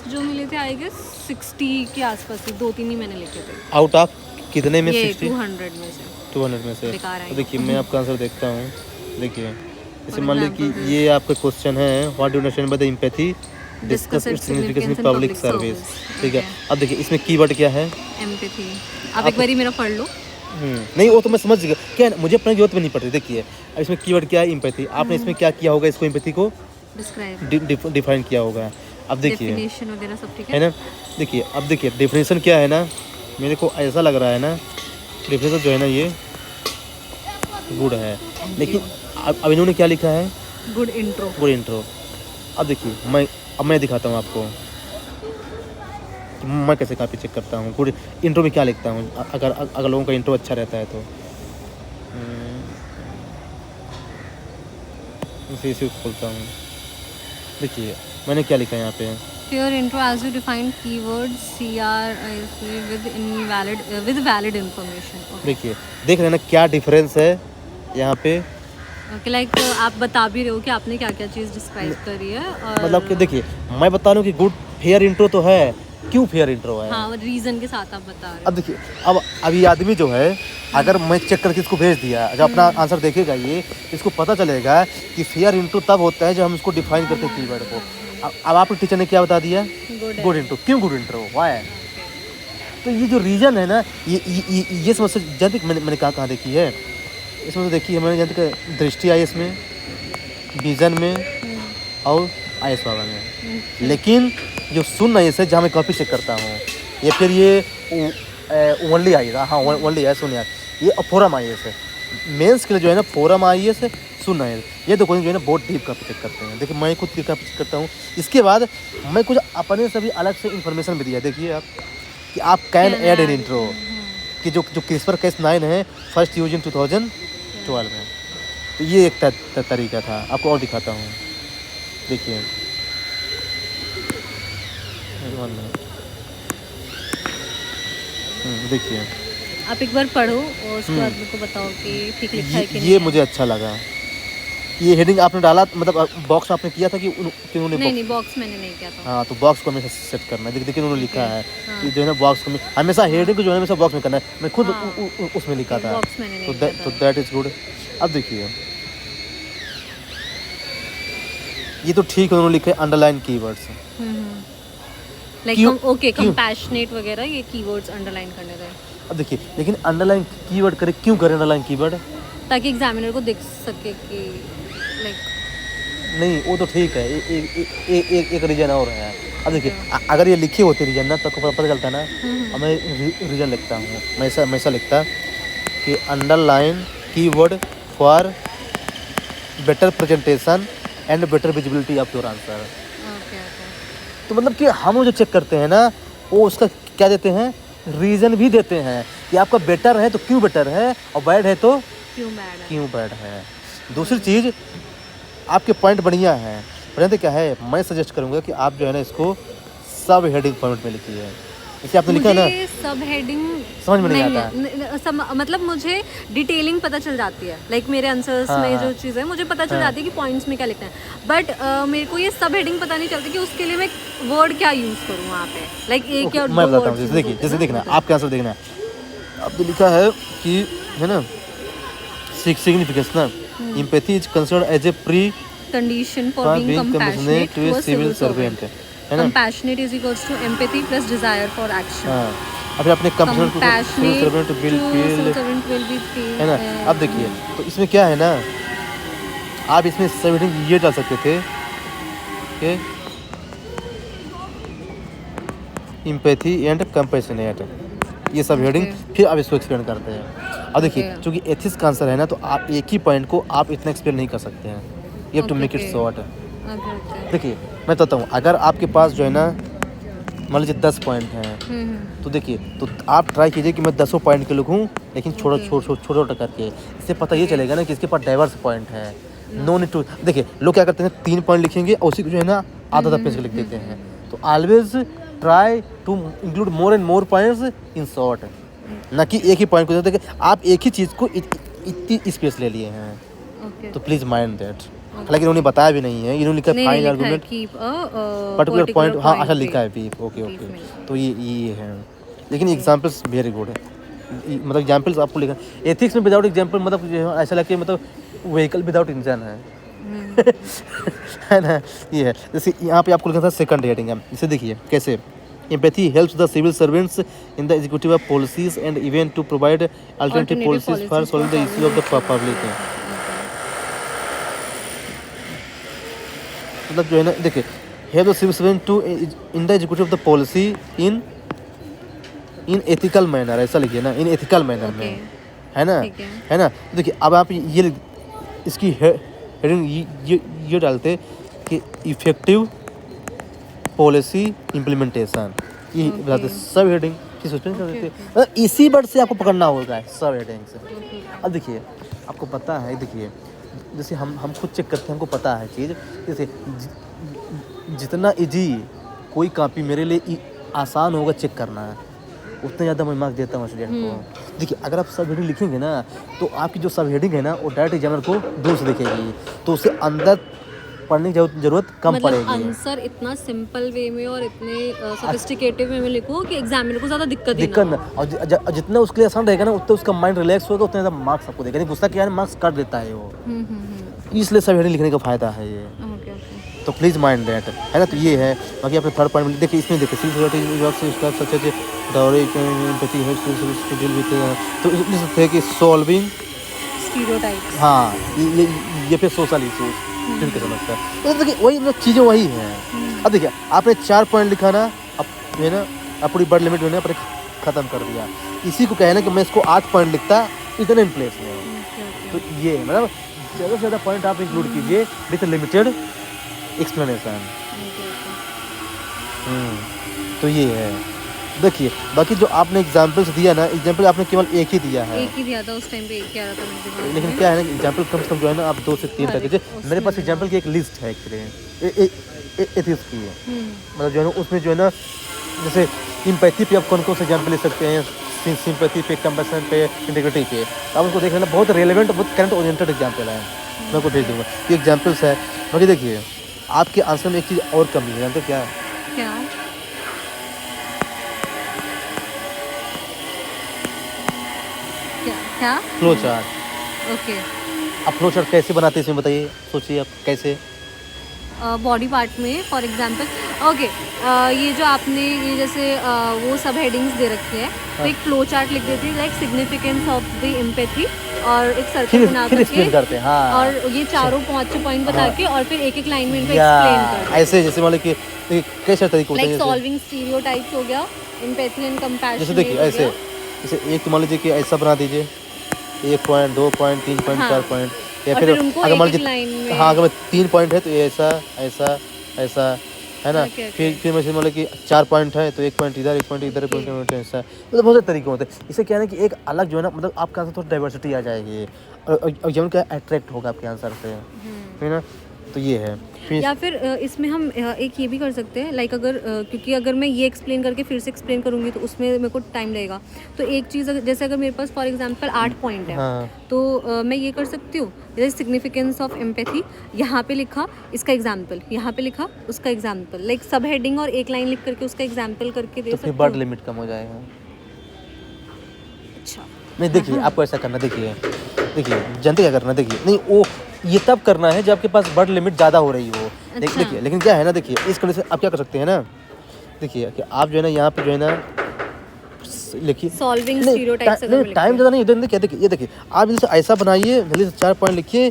Marks जो मिले थे आई गेस 60 के आसपास थे, 2-3 ही मैंने लिखे थे। आउट ऑफ कितने में? ये 60 200 में से 200 में से। बेकार आई। तो देखिए मैं आपका आंसर देखता हूँ। देखिए जैसे For मान लीजिए कि example, ये आपका क्वेश्चन है, what do you understand by the empathy, discuss its significance in public service. ठीक है, अब देखिए इसमें कीवर्ड क्या है? एम्पैथी। आप एक बारी मेरा पढ़ लो। नहीं वो तो मैं समझ गया, क्या है, मुझे अपने जरूरत में नहीं पड़ती। देखिए अब इसमें कीवर्ड क्या है? एम्पैथी। आपने इसमें क्या किया होगा? इसको एम्पैथी को डिस्क्राइब, डिफाइन किया होगा। अब देखिए डेफिनेशन वगैरह सब ठीक है है। ना, देखिए अब देखिए डेफिनेशन क्या है ना, मेरे को ऐसा लग रहा है ना डेफिनेशन जो है ना ये गुड है, लेकिन अब इन्होंने क्या लिखा है? Good intro. Good intro. अब देखिए मैं दिखाता हूँ आपको कि मैं कैसे कॉपी चेक करता हूँ। गुड इंट्रो में क्या लिखता हूँ अगर लोगों का इंट्रो अच्छा रहता है तो। इसे खोलता हूँ। देखिए मैंने क्या लिखा है यहाँ पे। Your intro as you define keywords with valid information. Okay. देखिए देख रहे हैं ना क्या डिफरेंस है यहाँ पे। Okay, like आप बता भी रहे हो कि आपने क्या क्या चीज़ डिस्क्राइब करी है और मतलब कि देखिए मैं बता रहा हूँ कि गुड फेयर इंट्रो तो है, क्यों फेयर इंट्रो है। हाँ रीज़न के साथ आप बता रहे हो। अब देखिए अब ये आदमी जो है, अगर मैं चेक करके इसको भेज दिया, जब अपना आंसर देखेगा ये, इसको पता चलेगा कि फेयर इंट्रो तब होता है जब हम इसको डिफाइन करते हैं कीवर्ड को। अब आपके टीचर ने क्या बता दिया? Good intro. क्यों गुड इंट्रो? वाई? तो ये जो रीजन है ना, ये समस्या जानते मैंने कहाँ देखी है? इसमें तो देखी है मैंने, जानते कि दृष्टि आई इसमें, विजन में और आई बाबा में। लेकिन जो सुन आई है जहाँ मैं कॉपी चेक करता हूँ, या फिर ये ओनली आई था, हाँ ओनली आई सुन यार, ये फोरम आई है मेंस के लिए जो है ना, फोरम आई है सुन आई, ये तो कोई जो है ना बहुत डीप कॉपी चेक करते हैं। देखिए मैं खुद की कॉपी चेक करता हूँ। इसके बाद मैं कुछ अपने से भी अलग से इन्फॉर्मेशन भी दिया। देखिए आप कि आप कैन ऐड एन इंट्रो, कि जो क्रिस्पर केस 9 है फर्स्ट यूज इन 2012 में। तो ये एक तरीका था। आपको और दिखाता हूँ। देखिए देखिए आप एक बार पढ़ो और उसके बाद मेरे को बताओ कि ठीक लिखा है कि नहीं। ये मुझे अच्छा लगा। ये हेडिंग आपने डाला, मतलब बॉक्स आपने किया था कि उन्होंने? नहीं बॉक्स मैंने नहीं किया था। हाँ तो बॉक्स को हमेशा सेट करना है। देखिए उन्होंने लिखा है कि जो है ना बॉक्स को हमेशा हेडिंग को जो है हमेशा बॉक्स में करना है। मैं खुद उसमें लिखा था, तो दैट इज गुड। अब देखिए ये तो ठीक है, उन्होंने लिखा है underline keywords. Like okay compassionate वगैरह ये कीवर्ड्स अंडरलाइन करने रहे। अब देखिए लेकिन अंडरलाइन कीवर्ड करे, क्यों करें अंडरलाइन कीवर्ड? ताकि एग्जामिनर को दिख सके कि लाइक नहीं वो तो ठीक है, एक रीजन और है। अब देखिए अगर ये लिखे होते रीजन ना तो पता चलता ना। अब मैं रीजन लिखता हूँ, मैं ऐसा लिखता कि underline keyword for better presentation and better visibility of your answer. तो मतलब कि हम जो चेक करते हैं ना, वो उसका क्या देते हैं, रीज़न भी देते हैं कि आपका बेटर है तो क्यों बेटर है, और बैड है तो क्यों बैड है। दूसरी चीज़ आपके पॉइंट बढ़िया हैं, पर क्या है, मैं सजेस्ट करूँगा कि आप जो है ना इसको सब हेडिंग फॉर्मेट में लिखिए। जैसे आपने लिखा है ना, सब हेडिंग समझ में नहीं आता। मतलब मुझे डिटेलिंग पता चल जाती है, लाइक मेरे आंसर्स में जो चीज़ है मुझे पता चल जाती है कि पॉइंट्स में क्या लिखना है, बट मेरे को ये सब हेडिंग पता नहीं चलती कि उसके लिए मैं वर्ड क्या यूज़ करूँ वहाँ पे। लाइक एक या मैं बताता हूँ। जैसे देखना आपके आंसर देखना, अब तो लिखा है कि है ना signification empathy is considered as a precondition for being compassionate to a civil servant. Compassionate is equals to empathy plus desire for action. अभी अपने compassionate to servant will be है ना। अब देखिए तो इसमें क्या है ना, आप इसमें सब हेडिंग ये डाल सकते थे कि एम्पैथी एंड कंपैशनेट, ये सब हेडिंग फिर आप इसको एक्सप्लेन करते हैं। अब देखिए चूँकि एथिक्स का आंसर है ना, तो आप एक ही पॉइंट को आप इतना एक्सप्लेन नहीं कर सकते हैं, you have to make it short. देखिए मैं बताता हूँ, अगर आपके पास जो है ना मान लीजिए 10 पॉइंट हैं, तो देखिए तो आप ट्राई कीजिए कि मैं 10 पॉइंट के लिखूँ, लेकिन छोटा करके। इससे पता ये चलेगा ना कि इसके पास डाइवर्स पॉइंट है। नो नीड टू, देखिए लोग क्या करते हैं 3 पॉइंट लिखेंगे और उसी को जो है ना आधा पेज लिख देते हैं। तो always try to include more and more points in short, ना कि एक ही पॉइंट को। देखिए आप एक ही चीज़ को इतनी स्पेस ले लिए हैं, तो प्लीज़ माइंड दैट। हालांकि इन्होंने बताया भी नहीं है, इन्होंने लिखा नहीं फाइंड लिखा है आर्गुमेंट कीप पर्टिकुलर पॉइंट, हाँ अच्छा लिखा है बीफ, ओके ओके, तो ये है। लेकिन एग्जांपल्स वेरी गुड है, मतलब एग्जांपल्स आपको लिखा एथिक्स में विदाउट एग्जांपल मतलब जो है ऐसा लगे मतलब व्हीकल विदाउट इंजन है है ना, ये है। जैसे यहाँ पे आपको लिखा था सेकंड हेडिंग है, इसे देखिए कैसे empathy helps the civil servants in the executive of policies and even to provide alternative policies for solving the issue of the public. मतलब जो है ना देखिए help the civil servant to in the executive of the policy in ethical manner, ऐसा लिखिए ना, इन ethical manner में, है ना, है ना। तो देखिए अब आप ये इसकी हेडिंग ये डालते कि इफेक्टिव पॉलिसी इम्प्लीमेंटेशन, ये बताते सब हेडिंग की सस्पेंड कर देते, मतलब इसी वर्ड से आपको पकड़ना होगा सब हेडिंग से। अब देखिए आपको पता है, देखिए जैसे हम खुद चेक करते हैं, हमको पता है चीज़, जैसे जितना इजी कोई कॉपी मेरे लिए आसान होगा चेक करना है, उतना ज़्यादा मैं मार्क्स देता हूँ स्टूडेंट को। देखिए अगर आप सब हेडिंग लिखेंगे ना तो आपकी जो सब हेडिंग है ना वो डायरेक्ट एग्जामिनर को दूर से दिखेगी, तो उसे अंदर पढ़ने की जरूरत कम मतलब पड़ेगी। आंसर इतना सिंपल वे में और इतने सोफिस्टिकेटेड वे में लिखो कि एग्जामिनर को ज़्यादा दिक्कत ही ना हो। और जितना उसके लिए आसान रहेगा ना उतना उसका माइंड रिलैक्स होगा, उतना ज़्यादा मार्क्स आपको देगा। नहीं गुस्सा किया मार्क्स काट देता है वो, इसलिए सब हेडिंग लिखने का फ़ायदा है ये। तो प्लीज़ माइंड दैट, है ना। तो ये है। बाकी आपने थर्ड पॉइंट में देखिए, इसमें देखिए थे कि सॉल्विंग स्टीरियोटाइप्स, हाँ ये फिर सोशल इशूज जिनके समझता है, तो देखिए वही मतलब चीज़ें वही हैं। अब देखिए आपने 4 पॉइंट लिखा ना, अब जो है ना अपनी बर्ड लिमिट जो है ना अपने ख़त्म कर दिया। इसी को कहना कि मैं इसको 8 पॉइंट लिखता इतने इन प्लेस में। तो ये मतलब ज़्यादा से ज़्यादा पॉइंट आप इंक्लूड कीजिए विथ लिमिटेड एक्सप्लेनेशन। तो ये है। देखिए बाकी जो आपने एग्जाम्पल्स दिया ना, एग्जाम्पल आपने केवल एक ही दिया है, एक ही दिया था उस टाइम पे, एक ही आ रहा था मेरे दिमाग में। लेकिन क्या है ना एग्जाम्पल कम से कम जो है ना आप 2 से 3 तक कीजिए। मेरे पास एग्जाम्पल की एक लिस्ट है एक्चुअली एथिक्स की, मतलब जो है ना उसमें जो है ना जैसे इम्पैथी पे आप कौन कौन से एग्जाम्पल ले सकते हैं, सिंपैथी पे, कंपैशन पे, इंटीग्रिटी पे, आप उसको देख लेना। बहुत रेलेवेंट, बहुत करंट ओरिएंटेड एग्जाम्पल है, मैं आपको भेज दूँगा। ये एग्जाम्पल्स है। बाकी देखिए आपके आंसर में एक चीज़ और कमी है, जानते क्या है? क्या? Flow chart. ओके, आप फ्लो चार्ट कैसे बनाते हैं इसमें बताइए, सोचिए आप कैसे। बॉडी पार्ट में फॉर एग्जांपल, ओके, ये जो आपने ये जैसे वो सब हेडिंग्स दे रखी है, तो एक फ्लो चार्ट लिख देती है like significance of the empathy, और एक सर्कल बना एक्सप्लेन करते हैं, हाँ, और ये चारों 5 पॉइंट बता के और फिर एक एक लाइन में इनको एक्सप्लेन करते हैं। ऐसे जैसे मान लो कि कैसे तरीके होते हैं, लाइक सॉल्विंग स्टीरियोटाइप्स हो गया, एम्पैथी एंड कंपैशन। जैसे देखिए ऐसे जैसे एक मान लीजिए कि ऐसा बना दीजिए, 1 पॉइंट, 2 पॉइंट, 3 पॉइंट, 4 पॉइंट, या फिर अगर मान लीजिए हाँ अगर 3 पॉइंट है तो ये ऐसा ऐसा ऐसा, है ना। फिर मैं मान लो कि 4 पॉइंट है तो 1 पॉइंट इधर, 1 पॉइंट इधर, 1 पॉइंट ऐसा, मतलब बहुत से तरीके होते हैं। इससे क्या है कि एक अलग जो है ना मतलब आपके आंसर थोड़ा डाइवर्सिटी आ जाएगी और जब क्या अट्रैक्ट होगा आपके आंसर से, है ना। तो ये है। या फिर इसमें हम एक ये भी कर सकते हैं लाइक अगर क्योंकि अगर मैं ये एक्सप्लेन करके फिर से एक्सप्लेन करूँगी तो उसमें मेरे को टाइम लगेगा, तो एक चीज़ जैसे अगर मेरे पास फॉर एग्जांपल 8 पॉइंट है, हाँ। तो मैं ये कर सकती हूँ, जैसे सिग्निफिकेंस ऑफ एम्पैथी यहाँ पे लिखा, इसका एग्जाम्पल यहाँ पे लिखा, उसका एग्जाम्पल, लाइक सब हेडिंग और एक लाइन लिख करके उसका एग्जाम्पल करके दे सकती हूँ। वर्ड लिमिट कम हो जाएगा। अच्छा नहीं देखिए आपको ऐसा करना, देखिए जानते क्या करना, देखिए नहीं वो ये तब करना है जब आपके पास वर्ड लिमिट ज़्यादा हो रही हो। देखिए लेकिन क्या है ना, देखिए इस कंडीशन आप क्या कर सकते हैं ना, देखिए कि आप जो है ना यहाँ पे जो है ना लिखिए सॉल्विंग स्टीरियोटाइप्स, टाइम ज़्यादा नहीं होता। देखिए देखिए ये देखिए आप जैसे ऐसा बनाइए, जल्दी से 4 पॉइंट लिखिए।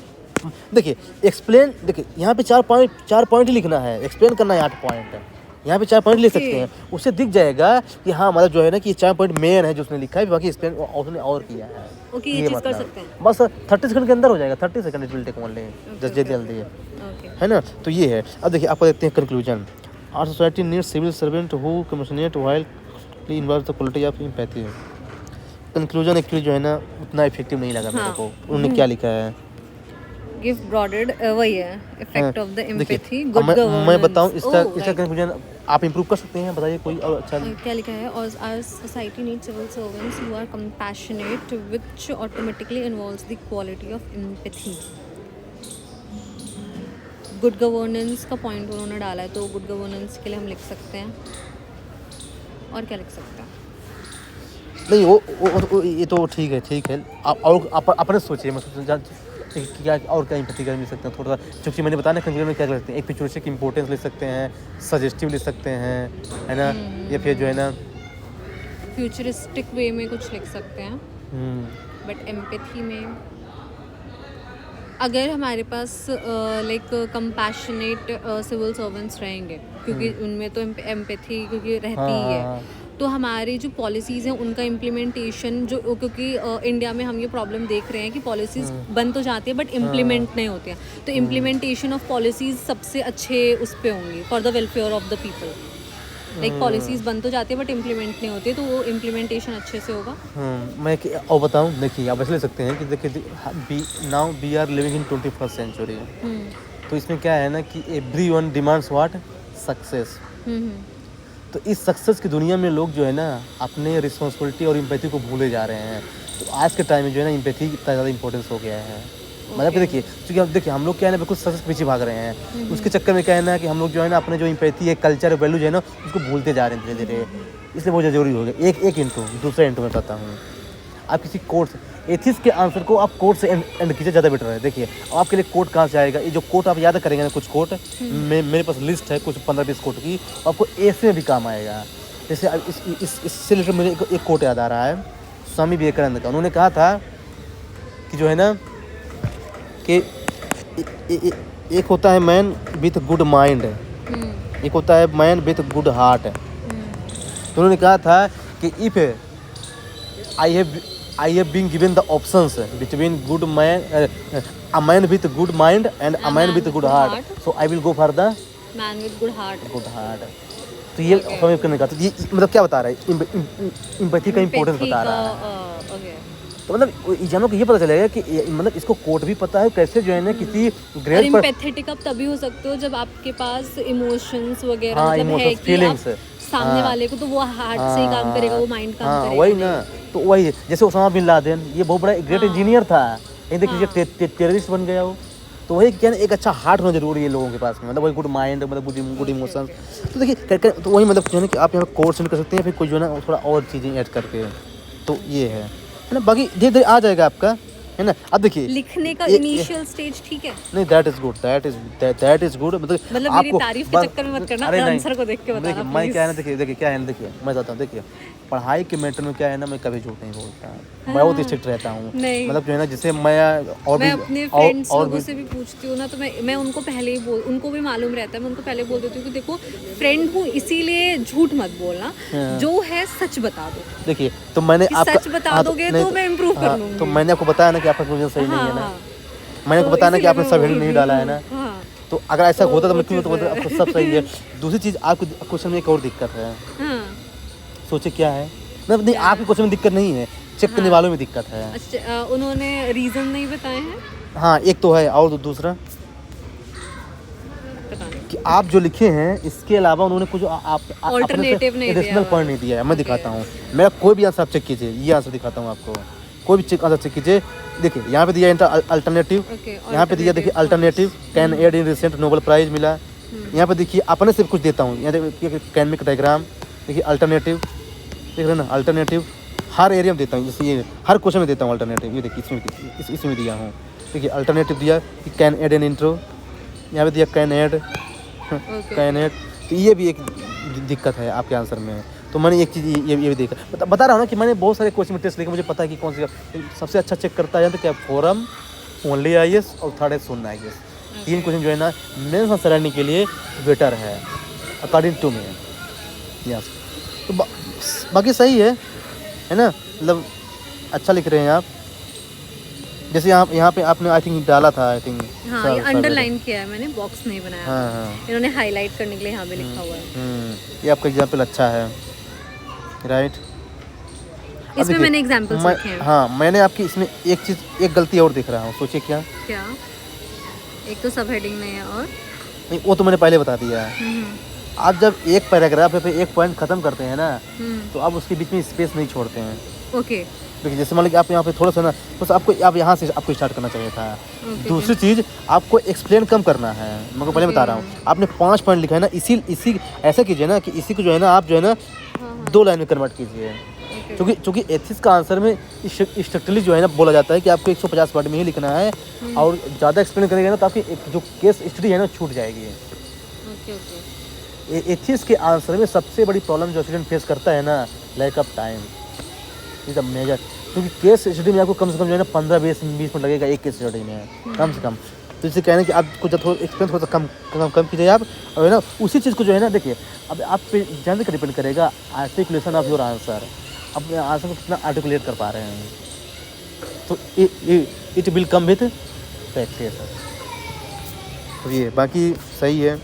देखिए एक्सप्लेन, देखिए यहाँ पे 4 पॉइंट ही लिखना है, एक्सप्लेन करना है 8 पॉइंट, यहाँ पे 4 पॉइंट ले सकते हैं। उससे दिख जाएगा कि हाँ मतलब जो है ना कि ये 4 पॉइंट मेन है जो उसने लिखा है, बाकी एक्सप्लेन उसने और किया है। ओके, ये चीज़ कर सकते हैं। बस 30 सेकंड के अंदर हो जाएगा, 30 second it will take only, जल्दी है ना। तो ये है। अब देखिए आपको देखते हैं conclusion. Our society needs civil servant who compassionate while involve the quality of empathy. Conclusion actually जो है ना उतना इफेक्टिव नहीं लगा मेरे को। उन्होंने क्या लिखा है, गिव ब्रॉडेड वही है effect of the empathy, good governance. मैं बताऊं इसका कंक्लूजन आप इंप्रूव कर सकते हैं, बताइए कोई और अच्छा। क्या लिखा है, our society needs civil servants who are compassionate which automatically involves the quality of empathy. Good governance का पॉइंट उन्होंने डाला है, तो गुड गवर्नेंस के लिए हम लिख सकते हैं। और क्या लिख सकते हैं? नहीं ये तो ठीक है। आप और अपने सोचिए, मैं क्या और क्या एम्पैथी कर मिल सकते हैं थोड़ा सा, क्योंकि मैंने बताया ना कंक्लूजन में क्या कर सकते हैं। एक फ्यूचरिस्टिक इंपॉर्टेंस ले सकते हैं, सजेस्टिव ले सकते हैं, है ना, या फिर जो है ना फ्यूचरिस्टिक वे में कुछ लिख सकते हैं। बट एम्पैथी में अगर हमारे पास लाइक कंपैशनेट सिविल सर्वेंट्स रहेंगे, क्योंकि उनमें तो एम्पैथी क्योंकि रहती ही है, तो हमारी जो पॉलिसीज़ हैं उनका इम्प्लीमेंटेशन जो, क्योंकि इंडिया में हम ये प्रॉब्लम देख रहे हैं कि पॉलिसीज़ बन तो जाती है बट इम्प्लीमेंट नहीं होती हैं, तो इम्प्लीमेंटेशन ऑफ पॉलिसीज़ सबसे अच्छे उस पे होंगी for the welfare of the people. Like policies बन तो जाती है बट इम्प्लीमेंट नहीं होती, तो वो इम्प्लीमेंटेशन अच्छे से होगा। मैं और बताऊं, देखिए आप ऐसे ले सकते हैं कि देखिए now we are living in 21st century, तो इसमें क्या है ना कि एवरीवन डिमांड्स व्हाट, सक्सेस। तो इस सक्सेस की दुनिया में लोग जो है ना अपने रिस्पॉन्सिबिलिटी और एम्पैथी को भूले जा रहे हैं। तो आज के टाइम में जो है ना एम्पैथी इतना ज़्यादा इंपॉर्टेंस हो गया है। मतलब देखिए, क्योंकि हम देखिए हम लोग क्या है ना बिल्कुल सक्सेस के पीछे भाग रहे हैं, उसके चक्कर में क्या है ना कि हम लोग जो है ना अपने जो एम्पैथी है, कल्चर, वैल्यू जो है ना उसको भूलते जा रहे हैं धीरे धीरे। इसलिए बहुत ज़रूरी हो गया। एक इंटू दूसरा इंटू में बताता हूँ। आप किसी कोर्ट से एथिक्स के आंसर को आप कोर्ट से एंड कीजिए, ज़्यादा बेटर है। देखिए आपके लिए कोर्ट कहाँ से आएगा, ये जो कोर्ट आप याद करेंगे ना, कुछ कोर्ट मेरे पास लिस्ट है कुछ 15-20 कोर्ट की, आपको ऐसे में भी काम आएगा। जैसे अब इससे रिलेटेड मुझे एक कोर्ट याद आ रहा है, स्वामी विवेकानंद का। उन्होंने कहा था कि जो है ना कि एक होता है मैन विथ गुड माइंड, एक होता है मैन विथ गुड हार्ट। तो उन्होंने कहा था कि if I have been given the options between good man, a man with good mind and a man with good heart, so I will go for the man with good heart. तो ये हमें करने का, तो ये मतलब क्या बता रहा है, एम्पैथी का इंपॉर्टेंस बता रहा है। तो मतलब एग्जाम को ये पता चलेगा कि मतलब इसको कोड भी पता है कैसे जो है ना किसी ग्रेड पर एम्पैथेटिक आप तभी हो सकते हो जब आपके पास इमोशंस वगैरह हाँ, मतलब है कि फीलिंग्स सामने वाले को, तो वो हार्ट से ही काम करेगा, वो माइंड काम करेगा। वही ना, तो वही जैसे ओसामा बिन लादेन, ये बहुत बड़ा ग्रेट इंजीनियर था, लेकिन देखिए टेररिस्ट बन गया वो। तो वही क्या एक अच्छा हार्ट होना जरूरी है लोगों के पास में, मतलब वही गुड माइंड, मतलब गुड इमोशंस। तो देखिए तो वही मतलब जो है ना कि आप यहाँ कोर्स कर सकते हैं, फिर कोई जो है ना थोड़ा और चीज़ें ऐड करके, तो ये है ना। बाकी धीरे धीरे आ जाएगा आपका, है ना। अब देखिए लिखने का इनिशियल स्टेज ठीक है, नहीं that is good, that is good. मतलब मेरी तारीफ के चक्कर में मत करना, आंसर को देख के बताना। देखिए मैं क्या है ना, देखिए क्या है ना, देखिए मैं बताता हूँ। देखिए पढ़ाई के मैटर में क्या है ना, मैं कभी झूठ नहीं बोलता, मैं बहुत स्ट्रिक्ट रहता हूँ। मतलब जो है ना जिसे मैं अपने फ्रेंड्स लोगों से भी पूछती हूँ ना, तो मैं उनको पहले ही उनको भी मालूम रहता है, मैं उनको पहले बोल देती हूँ कि देखो फ्रेंड हूँ इसीलिए झूठ मत बोलना, जो है सच बता दो। देखिए तो मैंने आपका सच बता दोगे तो मैं इम्प्रूव कर लूँगी। तो मैंने आपको बताया ना कि आपका कंक्लूजन सही नहीं है ना, मैंने आपको बताया ना कि आपने सब हेडिंग नहीं डाला है ना। तो अगर ऐसा होता तो मैं क्यों तो आपको सब सही है। दूसरी चीज़ आपको क्वेश्चन में एक और दिक्कत है, सोचे क्या है, मतलब नहीं आपके क्वेश्चन में दिक्कत नहीं है, चेक करने वालों में दिक्कत है। अच्छा, उन्होंने रीजन नहीं बताए हैं। हाँ एक तो है, और दूसरा कि आप जो लिखे हैं इसके अलावा उन्होंने कुछ ऑल्टरनेटिव नहीं दिया, पॉइंट नहीं दिया है। मैं दिखाता हूँ, मेरा कोई भी आंसर आप चेक कीजिए, ये आंसर दिखाता हूँ आपको, कोई भी आंसर चेक कीजिए। देखिए यहाँ पे दिया अल्टरनेटिव, यहाँ पे दिया देखिए alternative can add in recent Nobel prize मिला। यहाँ पे देखिए अपने से कुछ देता हूँ, यहाँ देखिए कैनमिक डायग्राम, देखिए अल्टरनेटिव देख रहे ना, अल्टरनेटिव हर एरिया में देता हूँ, जैसे ये हर क्वेश्चन में देता हूँ अल्टरनेटिव। ये देखिए इसमें दिया हूँ, देखिए अल्टरनेटिव दिया कि कैन एड एन इंट्रो, यहाँ पे दिया कैन एड। तो ये भी एक दिक्कत है आपके आंसर में। तो मैंने एक चीज़ ये भी देखा, बता रहा हूँ ना कि मैंने बहुत सारे क्वेश्चन में टेस्ट लेके मुझे पता है कि कौन सी सबसे अच्छा चेक करता है, तो क्या फोरम, ओनली IAS और थर्ड है सुन IAS। 3 क्वेश्चन जो है ना मेंस आंसर करने के लिए बेटर है अकॉर्डिंग टू मी। यस, तो बाकी सही है ना, मतलब अच्छा लिख रहे हैं आप। जैसे यहाँ पे आपने आई थिंक डाला था, आई थिंक हाँ, ये अंडरलाइन किया है मैंने, बॉक्स नहीं बनाया। हाँ। इन्होंने हाईलाइट करने के लिए यहाँ पे लिखा हुआ है। ये आपका एग्जाम्पल अच्छा है, राइट। इसमें मैंने एग्जाम्पल्स रखे हैं। हाँ, मैंने आपकी इसमें एक गलती और दिख रहा हूँ, सोचिए क्या। एक तो सब हेडिंग नहीं है, और नहीं वो तो मैंने पहले बता दिया है। आप जब एक पैराग्राफ पे एक पॉइंट खत्म करते हैं ना, तो आप उसके बीच में स्पेस नहीं छोड़ते हैं। ओके देखिए जैसे मान लीजिए आप यहाँ पे थोड़ा सा ना, बस आपको आप यहाँ से आपको स्टार्ट करना चाहिए था। ओके दूसरी चीज़, आपको एक्सप्लेन कम करना है। मैं को पहले बता रहा हूँ, आपने 5 पॉइंट लिखा है ना, इसी इसी ऐसा कीजिए ना कि इसी को जो है ना आप जो है ना हाँ 2 लाइन में कन्वर्ट कीजिए। ओके क्योंकि एथिक्स का आंसर में स्ट्रिक्टली जो है ना बोला जाता है कि आपको 150 वर्ड में ही लिखना है, और ज़्यादा एक्सप्लेन करेंगे ना तो आपकी जो केस स्टडी है ना छूट जाएगी। ओके ओके एथिक्स के आंसर में सबसे बड़ी प्रॉब्लम जो स्टूडेंट फेस करता है ना, lack of time is a major. क्योंकि केस स्टडी में आपको कम से कम जो है ना 15-20 मिनट लगेगा एक केस स्टडी में, कम से कम। तो इससे कहना है कि आपको जब थोड़ा एक्सपेंस थोड़ा सा कम कीजिए आप, और है ना उसी चीज़ को जो है ना, देखिए अब आप पे ज़्यादा डिपेंड करेगा आर्टिकुलेशन ऑफ योर आंसर, अपने आंसर को कितना आर्टिकुलेट कर पा रहे हैं। तो it will come with practice. तो ये बाकी सही है।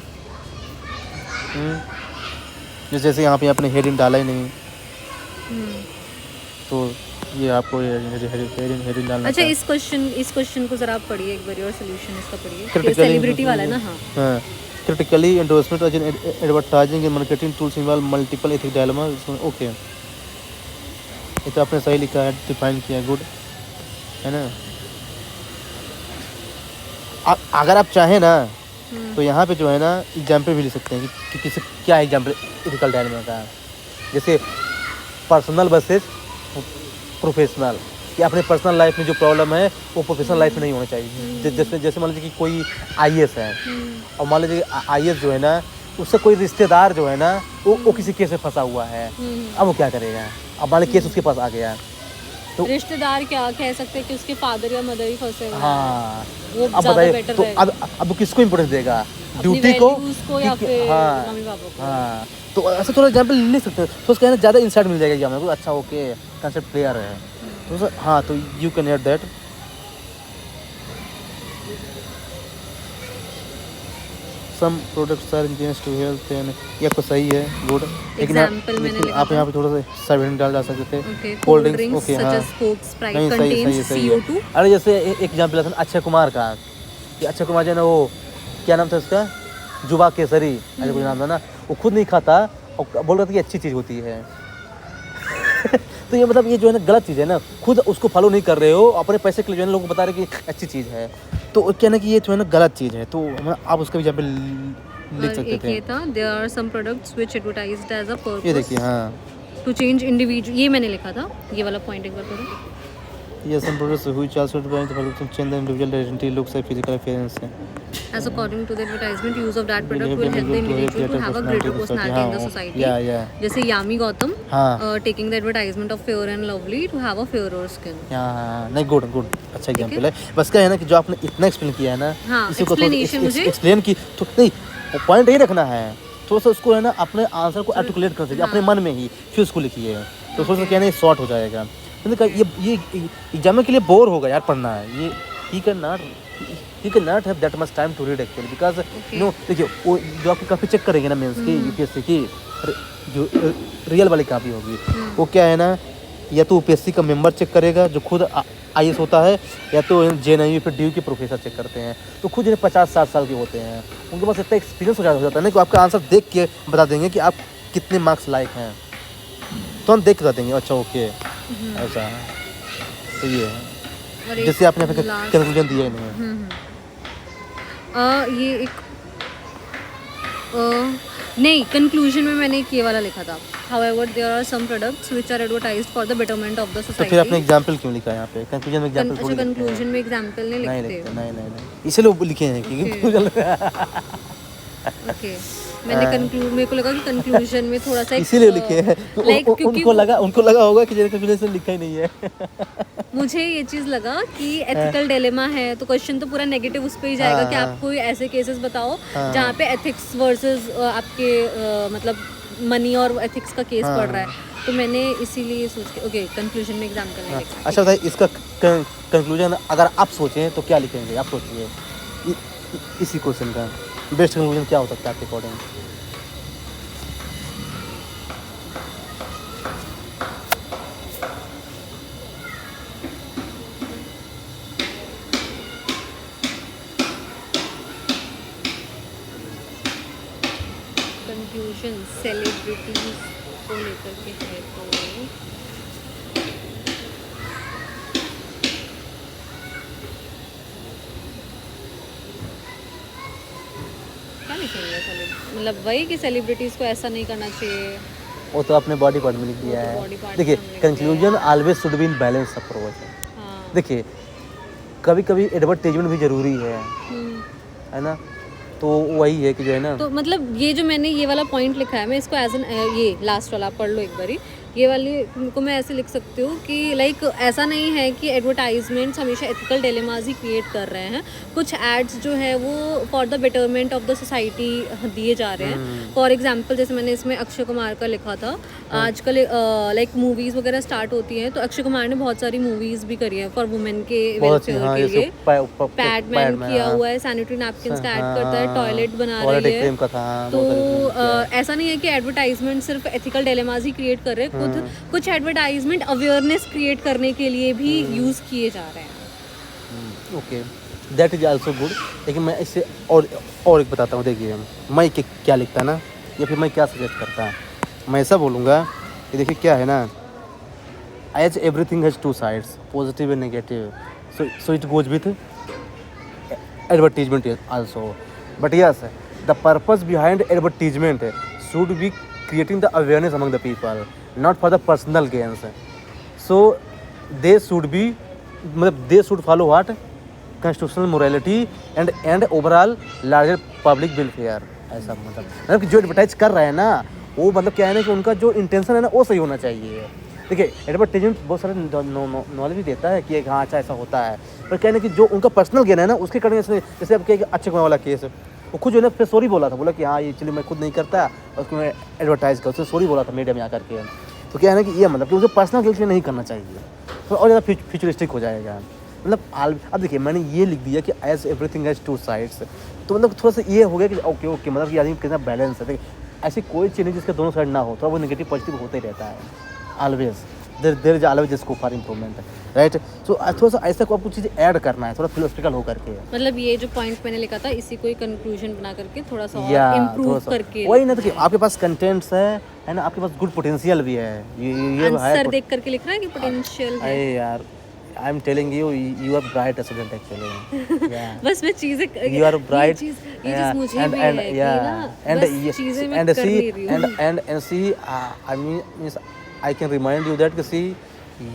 जैसे यहाँ पे आपने हेडिंग डाला ही नहीं, तो ये आपको हेडिंग डालना अच्छा था। इस क्वेश्चन को जरा आप पढ़िए एक बार और सॉल्यूशन इसका पढ़िए। Critically सेलिब्रिटी वाला है ना? हाँ critically endorsement as an advertising and marketing tools involve multiple ethic dilemma. Okay, ये तो आपने सही लिखा है, डिफाइन किया, गुड है ना। अगर आप चाहें ना तो यहाँ पे जो है ना एग्जाम्पल भी ले सकते हैं कि किसी क्या एग्जाम्पल एथिकल डायलेमा का। जैसे पर्सनल वर्सेस प्रोफेशनल, कि अपने पर्सनल लाइफ में जो प्रॉब्लम है वो प्रोफेशनल लाइफ में नहीं होना चाहिए। जैसे मान लीजिए कि कोई आईएएस है, और मान लीजिए आईएएस जो है ना उससे कोई रिश्तेदार जो है ना वो किसी केस में फंसा हुआ है, अब वो क्या करेगा? अब मान लीजिए केस उसके पास आ गया, तो रिश्तेदार क्या कह सकते हैं कि उसके फादर या मदर ही फंसे हुए हैं। हाँ, वो अब ज़्यादा बताइए बेटर तो रहेगा। अब वो किसको इम्पोर्टेंस देगा? अपनी ड्यूटी को values को या फिर हाँ मम्मी पापा को? हाँ, तो ऐसा थोड़ा एग्जाम्पल ले सकते हैं, तो उसका है ना ज़्यादा इंसाइट मिल जाएगा एग्जाम में। अच्छा ओके, कंसेप्ट क्लियर है तो हाँ, तो you can add that. Some products are engineers to health and, ये आपको सही है, गुड। लेकिन Example मैंने लिखा आप यहाँ पे थोड़ा सा सर्वेंट डाल सकते थे। Okay, cold cold drinks, drinks okay such हाँ, as Coke, Sprite नहीं सही contains सही है। CO2। अरे जैसे एक एग्जाम्पल था अक्षय कुमार का, कि अक्षय कुमार जो है ना वो क्या नाम था उसका, जुबा केसरी ऐसा कोई नाम था ना, वो खुद नहीं खाता और बोल रहा था कि अच्छी चीज़ होती है। तो ये मतलब ये जो है ना गलत चीज़ है ना, खुद उसको फॉलो नहीं कर रहे हो, अपने पैसे के लिए जो है ना लोगों को बता रहे कि अच्छी चीज़ है, तो क्या ना कि ये जो है ना गलत चीज़ है। तो आप उसका एग्जाम्पल लिख और सकते एक थे। ये था, there are some products which advertised as a ये पर्पस देखिए हाँ, टू चेंज इंडिविजुअल, ये मैंने लिखा था, ये वाला पॉइंट एक बार पढ़ो। ये some products which also advertise change the individual identity, looks and physical appearance है। As according to the advertisement, use of that product will help the individual to have a greater personality in the society. या जैसे यामी गौतम हाँ taking the advertisement of Fair and Lovely to have a fairer skin. हाँ, नहीं good good, अच्छा example है। बस क्या है ना कि जो आपने इतना एक्सप्लेन किया है ना, हाँ, इसी को थोड़ा explanation मुझे- एक्सप्लेन की तो नहीं, पॉइंट यही रखना है, थोड़ा सा उसको है ना अपने आंसर को आर्टिकुलेट कर सकते अपने मन में ही, फिर उसको लिखिए, तो थोड़ा सा क्या है ना शॉर्ट हो जाएगा। ये एग्जाम के लिए बोर होगा यार पढ़ना है ये, he can not have that much time to read actually, because you know देखिए वो जो आपकी काफ़ी चेक करेंगे ना मेंस की यूपीएससी की, जो रियल वाली काफ़ी होगी, वो क्या है ना, या तो यूपीएससी का मेंबर चेक करेगा जो खुद आईएएस होता है, या तो जेएनयू फिर ड्यू के प्रोफेसर चेक करते हैं, तो खुद जिन्हें 50-60 साल के होते हैं, उनके पास इतना एक्सपीरियंस हो जाता है ना कि आपका आंसर देख के बता देंगे कि आप कितने मार्क्स लायक हैं, तो हम देख के बता देंगे अच्छा ओके ऐसा है। तो ये है, और एक जैसे आपने अपने last- कंक्लूजन दिया ही नहीं है। ये एक नहीं, कंक्लूजन में मैंने एक ये वाला लिखा था, however there are some products which are advertised for the betterment of the तो फिर आपने society। एग्जाम्पल क्यों लिखा है यहाँ पे? कंक्लूजन में एग्जाम्पल अच्छा कंक्लूजन में एग्जाम्पल नहीं नहीं लिखते? लिखते, नहीं इसलिए वो लिखे हैं कि conclusion ओके, मैंने कंक्लूड, मेरे को लगा कि कंक्लूजन में थोड़ा सा इसीलिए लिखे हैं, तो लाइक क्योंकि उनको लगा होगा कि जैसे कंक्लूजन लिखा ही नहीं है। मुझे ये चीज़ लगा कि एथिकल डिलेमा है, तो क्वेश्चन तो पूरा नेगेटिव उस पे ही जाएगा कि आप कोई ऐसे केसेस बताओ जहाँ पे एथिक्स वर्सेस आपके मतलब मनी और एथिक्स का केस पड़ रहा है, तो मैंने इसीलिए सोच के ओके कंक्लूजन में एग्जाम्पल नहीं लिखा। अच्छा बताइए इसका कंक्लूजन अगर आप सोचें तो क्या लिखेंगे? आप सोचिए इसी क्वेश्चन का बेस्ट कंक्लूजन क्या हो सकता है आपके अकॉर्डिंग? कंफ्यूजन सेलिब्रिटीज को लेकर के है, तो चाहिए मतलब वही कि सेलिब्रिटीज़ को ऐसा नहीं करना चाहिए। वो तो अपने बॉडी पार्ट में लिख दिया वो तो है। body part देखिए में लिख conclusion always should be in balance approach. हाँ। देखिए कभी कभी एडवर्टाइजमेंट भी ज़रूरी हम्म। है ना, तो वही है कि जो है ना, तो मतलब ये जो मैंने ये वाला पॉइंट लिखा है, मैं इसको एज एन ये लास्ट वाला पढ़ लो एक बारी। ये वाली को मैं ऐसे लिख सकती हूँ कि लाइक ऐसा नहीं है कि एडवर्टाइजमेंट्स हमेशा एथिकल डिलेमास ही क्रिएट कर रहे हैं। कुछ एड्स जो है वो for the betterment of the society दिए जा रहे हैं। फॉर एग्जांपल जैसे मैंने इसमें अक्षय कुमार का लिखा था, आजकल लाइक मूवीज़ वगैरह स्टार्ट होती हैं तो अक्षय कुमार ने बहुत सारी मूवीज़ भी करी है फॉर वुमेन के वेलफेयर हाँ, के ये लिए। सब पैडमैन किया हुआ है, सैनिटरी नैपकिन्स का ऐड करता है, टॉयलेट बना रही है। का था, हाँ, तो बहुत सारी ऐसा नहीं है कि एडवर्टाइजमेंट सिर्फ एथिकल डिलेमास ही क्रिएट कर रहे हैं, खुद कुछ एडवर्टाइजमेंट अवेयरनेस क्रिएट करने के लिए भी यूज़ किए जा रहे हैं। Okay, that is also good. लेकिन मैं इससे और एक बताता हूँ। देखिए मैं क्या लिखता ना, या फिर मैं क्या सजेस्ट करता है, मैं ऐसा बोलूँगा कि देखिए क्या है ना, as everything has two sides, positive and negative, so it goes with advertisement also, but yes, the purpose behind advertisement should be creating the awareness among the people, not for the personal gains. So they should be, they should follow what, constitutional morality and overall larger public welfare। ऐसा मतलब कि जो advertise कर रहे हैं ना, वो मतलब क्या है ना कि उनका जो इंटेंशन है ना वो सही होना चाहिए। देखिए एडवर्टाइजमेंट बहुत सारे नॉलेज भी देता है कि एक हाँ अच्छा ऐसा होता है, पर क्या है ना कि जो उनका पर्सनल गेन है ना उसके करने से, जैसे अब क्या अच्छे कुमार वाला केस है, वो खुद जो है ना फिर सॉरी बोला था, बोला कि हाँ ये चलिए मैं खुद नहीं करता, और उसको मैं एडवर्टाइज कर, उसने सॉरी बोला था मीडिया में आकर के। तो क्या है ना कि ये मतलब कि उसे पर्सनल गेन नहीं करना चाहिए, तो और ज़्यादा फ्यूचरिस्टिक हो जाएगा। मतलब अब देखिए मैंने ये लिख दिया कि as everything has two sides, तो मतलब थोड़ा सा ये हो गया कि ओके मतलब कि आदमी कितना बैलेंस है। देखिए ऐसी कोई चीज़ नहीं जिसके दोनों साइड ना हो, थोड़ा वो नेगेटिव पॉजिटिव होता ही रहता है always. There is always scope for improvement, right. So थोड़ा सा ऐसा को आपको चीज़ ऐड करना है, थोड़ा फिलोसफिकल हो करके। मतलब ये जो पॉइंट मैंने लिखा था इसी को ही कंक्लूजन बना करके थोड़ा सा या और इम्प्रूव करके वही ना, देखिए आपके पास कंटेंट्स है ना, आपके पास गुड पोटेंशियल भी है। ये आंसर देख करके लिख रहा है कि पोटेंशियल है। अरे यार I am telling you are bright student actually. बस मैं चीजें यू आर ब्राइट, ये चीज मुझे भी है कि ना बस चीजें मैं कर नहीं रही हूँ। and see I mean I can remind you that see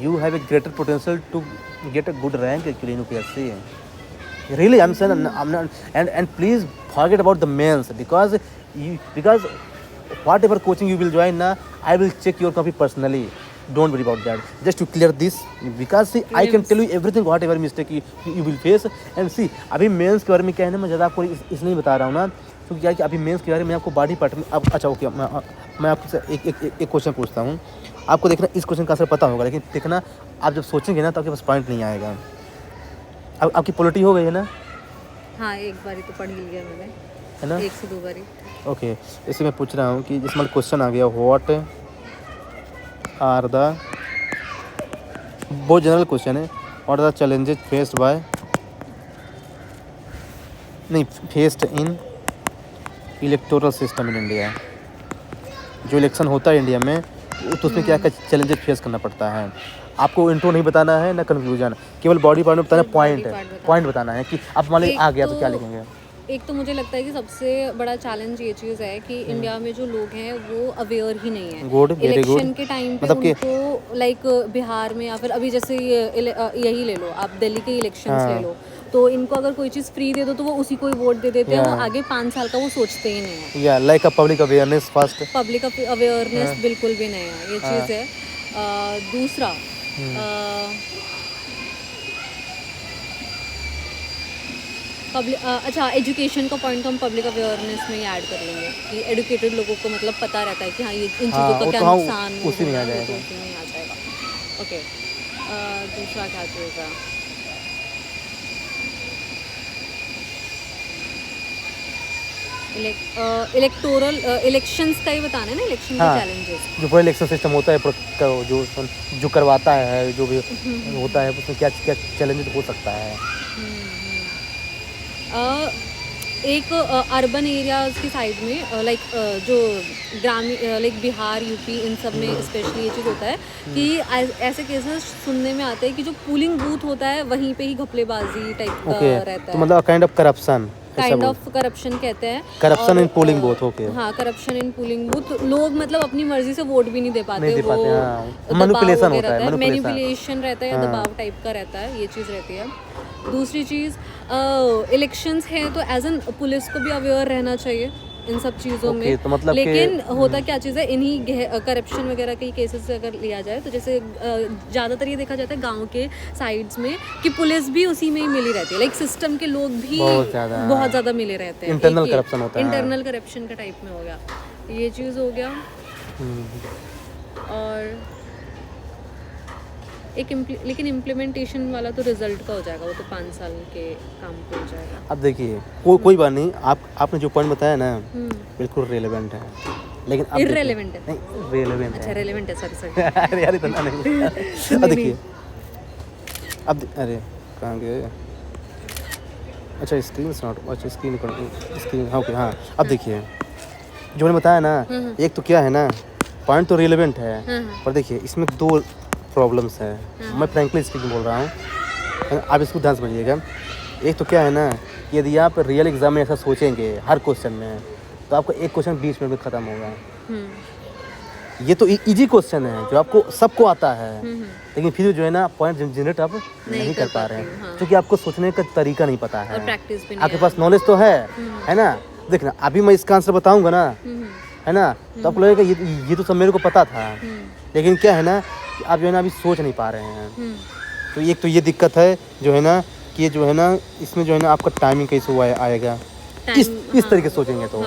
you have a greater potential to get a good rank actually in UPSC. Really, I'm saying I'm not, and please forget about the mains because whatever coaching you will join na, I will check your copy personally. Don't worry about that. Just to clear this, because see I can tell you everything whatever mistake you will face, and see अभी mains के बारे में क्या है ना, मैं ज़्यादा आपको इसलिए बता रहा हूँ ना, क्योंकि क्या है कि अभी मेंस के बारे में आपको बॉडी पार्ट में अब अच्छा ओके मैं आपसे एक क्वेश्चन पूछता हूँ। आपको देखना इस क्वेश्चन का आंसर पता होगा, लेकिन देखना आप जब सोचेंगे ना तो आपके पास पॉइंट नहीं आएगा। अब आपकी पॉलिटी हो गई है ना? हाँ एक बारी तो पढ़ ही लिया मैंने, है ना, 1 से 2 बारी। ओके इसे मैं पूछ रहा हूँ कि इसमें क्वेश्चन आ गया, व्हाट आर द, बहुत जनरल क्वेश्चन है, what are the challenges faced by, नहीं faced in electoral system in India. जो इलेक्शन होता है इंडिया में तो उसमें क्या क्या चैलेंजेस फेस करना पड़ता है। आपको इंट्रो नहीं बताना है ना कंक्लूजन, केवल बॉडी पार्ट में बताना है, पॉइंट बताना है कि आप मान लीजिए आ गया तो क्या लिखेंगे। एक तो मुझे लगता है कि सबसे बड़ा चैलेंज ये चीज़ है कि इंडिया में जो लोग हैं वो अवेयर ही नहीं है। Good, very good. इलेक्शन के टाइम पे मतलब उनको लाइक बिहार में या फिर अभी जैसे यही ले लो आप, दिल्ली के इलेक्शंस ले लो, तो इनको अगर कोई चीज़ फ्री दे दो तो वो उसी को ही वोट दे देते हैं। वो आगे 5 साल का वो सोचते ही नहीं है। या like a public awareness first, public awareness बिल्कुल भी नहीं है, ये चीज़ है। दूसरा अच्छा एजुकेशन का पॉइंट हम पब्लिक अवेयरनेस में ही ऐड कर लेंगे कि एडुकेटेड लोगों को मतलब पता रहता है कि हाँ ये इन चीज़ों का क्या नुकसान उसी में आ जाएगा। ओके दूसरा क्या चीज़ इलेक्टोरल इलेक्शंस का ही बताना है ना, इलेक्शन के चैलेंजेस। जो पूरा इलेक्शन सिस्टम होता है जो करवाता है, जो भी होता है उसमें क्या क्या चैलेंजेस हो सकता है। एक अर्बन एरियाज की साइड में लाइक जो ग्रामीण लाइक बिहार यूपी इन सब में स्पेशली ये चीज़ होता है कि ऐसे केसेस सुनने में आते हैं कि जो पोलिंग बूथ होता है वहीं पे ही घपलेबाजी टाइप का रहता तो है, मतलब kind of corruption, kind of corruption कहते हैं, corruption in polling booth. Okay, हाँ करप्शन इन पोलिंग बूथ। लोग मतलब अपनी मर्जी से वोट भी नहीं दे पाते, नहीं दे पाते, वो हाँ। मैनिपुलेशन होता है, मैनिपुलेशन रहता है या दबाव टाइप का रहता है, ये चीज़ रहती है। दूसरी चीज़ इलेक्शंस है तो एज एन पुलिस को भी अवेयर रहना चाहिए इन सब चीज़ों में। तो मतलब लेकिन होता क्या चीज़ है, इन्हीं करप्शन वगैरह के केसेस से अगर लिया जाए तो जैसे ज़्यादातर ये देखा जाता है गांव के साइड्स में कि पुलिस भी उसी में ही मिली रहती है, लाइक सिस्टम के लोग भी बहुत ज़्यादा मिले रहते हैं। इंटरनल करप्शन होता है, इंटरनल करप्शन का टाइप में हो गया, ये चीज़ हो गया। और एक लेकिन इम्प्लीमेंटेशन वाला तो रिजल्ट का हो जाएगा, वो तो 5 साल के काम पे हो जाएगा। अब देखिए कोई बात नहीं, आपने जो पॉइंट बताया ना बिल्कुल रेलेवेंट है, लेकिन अब इररेलेवेंट है, नहीं रेलेवेंट अच्छा है। रेलेवेंट है, सॉरी अरे यार इतना नहीं। अब देखिए, अब अरे कहाँ गए, अच्छा स्क्रीन शॉट, अच्छा स्क्रीन, हाँ ओके, हाँ। अब देखिए जो मैंने बताया ना, एक तो क्या है ना, पॉइंट तो रेलेवेंट है, पर देखिए इसमें 2 प्रॉब्लम्स है। मैं फ्रैंकली स्पीकिंग बोल रहा हूँ, आप इसको ध्यान समझिएगा। एक तो क्या है ना, यदि आप रियल एग्जाम में ऐसा सोचेंगे हर क्वेश्चन में, तो आपका एक क्वेश्चन 20 मिनट में ख़त्म होगा। ये तो इजी क्वेश्चन है जो आपको सबको आता है, लेकिन फिर जो है ना पॉइंट जनरेट आप नहीं कर पा रहे हैं, क्योंकि आपको सोचने का तरीका नहीं पता है, आपके पास नॉलेज तो है ना। देखना अभी मैं इसका आंसर बताऊंगा ना, है ना, तो आपको लगेगा ये तो सब मेरे को पता था, लेकिन क्या है ना कि आप जो है ना अभी सोच नहीं पा रहे हैं। तो एक तो ये दिक्कत है जो है ना कि ये जो है ना इसमें जो है ना आपका टाइमिंग कैसे हुआ आएगा, इस तरीके से सोचेंगे तो।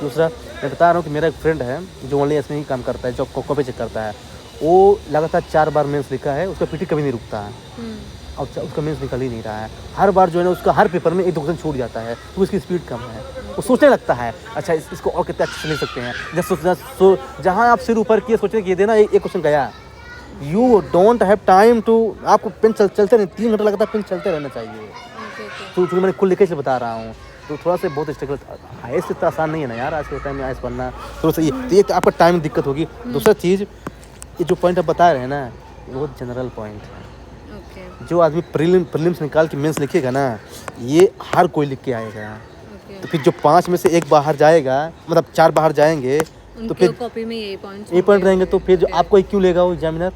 दूसरा मैं बता रहा हूँ कि मेरा एक फ्रेंड है जो ओनली इसमें ही काम करता है, जो कॉपी चेक करता है, वो लगातार 4 बार मेंस लिखा है, उसका पीटी कभी नहीं रुकता है, और उसका मेंस निकल ही नहीं रहा है। हर बार जो है ना उसका हर पेपर में 1-2 क्वेश्चन छूट जाता है, तो उसकी स्पीड कम है, वो सोचने लगता है अच्छा इसको और कितने अच्छे से ले सकते हैं। जब जहाँ आप सिर ऊपर किए सोचने कि ये देना एक क्वेश्चन गया, you don't have time to, आपको पेन चलते रहे 3 घंटा लगता है, पेन चलते रहना चाहिए। तो मैंने खुद लिखे से बता रहा हूँ, तो थोड़ा सा बहुत स्ट्रगल, आईएएस इतना आसान नहीं है ना यार आज के टाइम में आईएएस बनना, थोड़ा सा ये तो आपका टाइम दिक्कत होगी। दूसरा चीज़ ये जो पॉइंट आप बता रहे हैं ना, ये बहुत जनरल पॉइंट है। जो आदमी प्रीलिम्स निकाल के मेंस लिखेगा ना, ये हर कोई लिख के आएगा। तो फिर जो 5 में से 1 बाहर जाएगा, मतलब 4 बाहर जाएंगे, तो फिर कॉपी में ये पॉइंट रहेंगे, तो फिर जो आपको क्यों लेगा वो एग्जामिनर,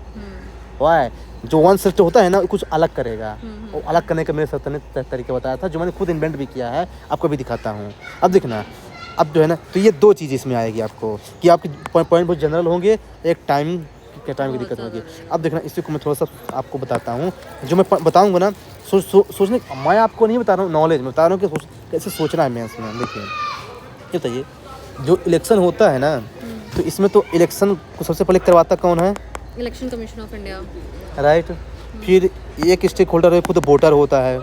वाई जो 1 सेट होता है ना कुछ अलग करेगा, और अलग करने का मेरे सर ने तरीका बताया था, जो मैंने खुद इन्वेंट भी किया है, आपको भी दिखाता हूँ। अब देखना, अब जो है ना तो ये 2 चीज़ इसमें आएगी आपको कि आपके पॉइंट बहुत जनरल होंगे, एक टाइम की दिक्कत होगी। अब देखना इसी को मैं थोड़ा सा आपको बताता हूँ, जो मैं बताऊँगा ना सोचने, मैं आपको नहीं बता रहा हूँ नॉलेज, मैं बता रहा हूँ कि कैसे सोचना है मेंस में। देखिए ये बताइए, जो इलेक्शन होता है ना, तो इसमें तो इलेक्शन को सबसे पहले करवाता कौन है? Election commission of India, right. फिर एक स्टेक होल्डर है, खुद वोटर होता है,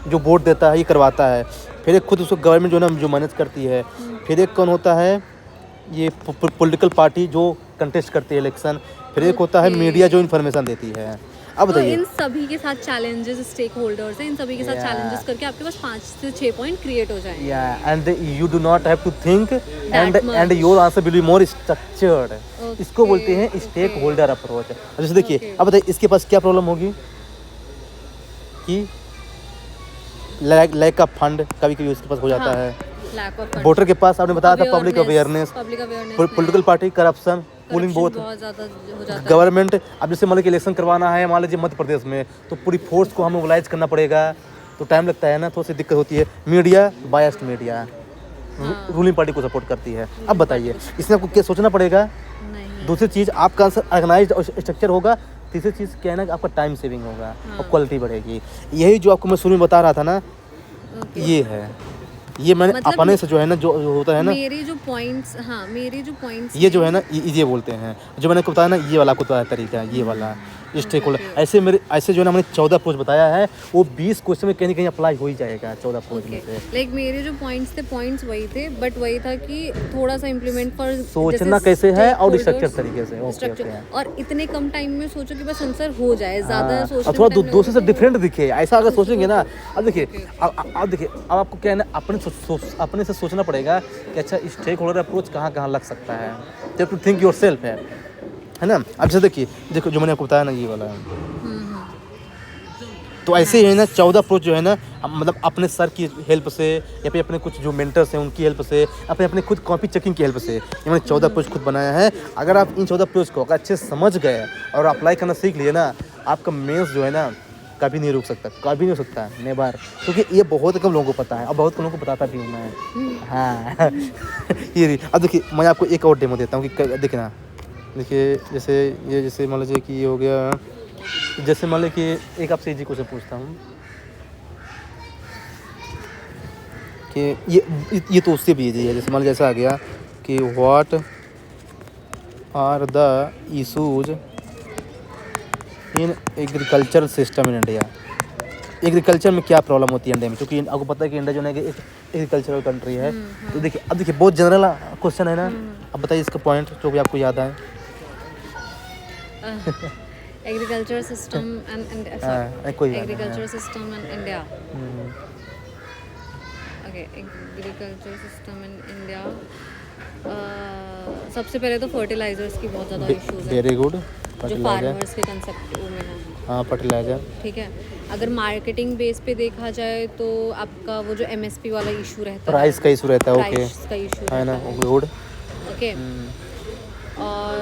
जो वोट देता है, ये करवाता है। फिर एक खुद उसको गवर्नमेंट जो ना जो मैनेज करती है। फिर एक कौन होता है, ये पॉलिटिकल पार्टी जो कंटेस्ट करती है इलेक्शन। फिर एक होता है मीडिया जो इन्फॉर्मेशन देती है। अब बताइए, इन सभी के साथ चैलेंजेस, स्टेक होल्डर्स हैं, इन सभी के साथ चैलेंजेस करके आपके पास 5 से 6 पॉइंट क्रिएट हो जाएंगे। And you do not have to think and your answer will be more structured. इसको बोलते हैं स्टेक होल्डर अप्रोच। जैसे देखिए, अब बताइए इसके पास क्या प्रॉब्लम होगी कि लैक ऑफ फंड कभी उसके पास हो जाता है, वोटर के पास आपने बताया था public awareness, political party corruption, polling booth, government. अब जैसे मान लीजिए इलेक्शन करवाना है, मान लीजिए मध्य प्रदेश में, तो पूरी फोर्स को हमें मोबिलाइज करना पड़ेगा, तो टाइम लगता है ना, थोड़ी सी दिक्कत होती है। Media biased media ruling party को सपोर्ट करती है। अब बताइए इसमें आपको क्या सोचना पड़ेगा? दूसरी चीज़ आपका आंसर ऑर्गेनाइज्ड और स्ट्रक्चर होगा। तीसरी चीज़ क्या है ना, आपका टाइम सेविंग होगा और क्वालिटी बढ़ेगी। यही जो आपको मैं शुरू में बता रहा था ना, ये है, ये मैंने मतलब अपने से जो है ना जो होता है ना, मेरे जो पॉइंट्स ये जो है ना ये बोलते हैं, जो मैंने आपको बताया ना, ये वाला आपको बताया तरीका, ये वाला स्टेक होल्डर। ऐसे जो है ना मैंने 14 पोस्ट बताया है, वो 20 क्वेश्चन में कहीं ना कहीं अप्लाई हो ही जाएगा 14 पोस्ट में से। लाइक मेरे जो पॉइंट्स थे, पॉइंट्स वही थे, बट वही था कि थोड़ा सा इम्प्लीमेंट पर सोचना कैसे है और स्ट्रक्चर तरीके से, और इतने कम टाइम में सोचो कि बस आंसर हो जाए, ज़्यादा सोचने थोड़ा दूसरे से डिफरेंट दिखे, ऐसा अगर सोचेंगे ना। अब देखिए अब आपको क्या है ना, अपने अपने से सोचना पड़ेगा कि अच्छा स्टेक होल्डर अप्रोच कहाँ कहाँ लग सकता है, तो टू थिंक योर सेल्फ है ना। अब जैसे देखो जो मैंने आपको बताया ना ये वाला तो ऐसे ही है ना 14 अप्रोच जो है ना मतलब अपने सर की हेल्प से या फिर अपने कुछ जो मेंटर्स हैं उनकी हेल्प से अपने खुद कॉपी चेकिंग की हेल्प से ये मैंने 14 अप्रोच खुद बनाया है। अगर आप इन 14 अप्रोच को अगर अच्छे समझ गए और अप्लाई करना सीख लिए ना, आपका मेंस जो है ना कभी नहीं रुक सकता, कभी नहीं हो सकता नेवर, क्योंकि ये बहुत कम लोगों को पता है और बहुत कम लोगों को बताता भी हूँ मैं। हाँ ये अब देखिए मैं आपको एक और डेमो देता हूँ कि देखना, देखिए जैसे मान लीजिए कि ये हो गया, जैसे मान लीजिए कि एक आपसे इजी क्वेश्चन पूछता हूँ कि ये तो उससे भी इजी है। जैसे मान लीजिए ऐसा आ गया कि what are the issues in agriculture system in India. Agriculture में क्या प्रॉब्लम होती है इंडिया में, क्योंकि आपको पता है कि इंडिया जो है कि एक एग्रीकल्चरल कंट्री है। तो देखिए अब देखिए बहुत जनरल क्वेश्चन है ना, अब बताइए इसका पॉइंट जो भी आपको याद आए। Agriculture system and agriculture system in India. Okay, agriculture system in India. सबसे पहले तो फर्टिलाइजर्स की बहुत ज़्यादा इश्यूज है। वेरी गुड, जो फार्मर्स के कंसेप्ट में है। हाँ फर्टिलाइजर, ठीक है। अगर मार्केटिंग बेस पे देखा जाए तो आपका वो जो MSP वाला इशू रहता है, प्राइस का इशू रहता है। ओके, प्राइस का इशू है ना, गुड। ओके, और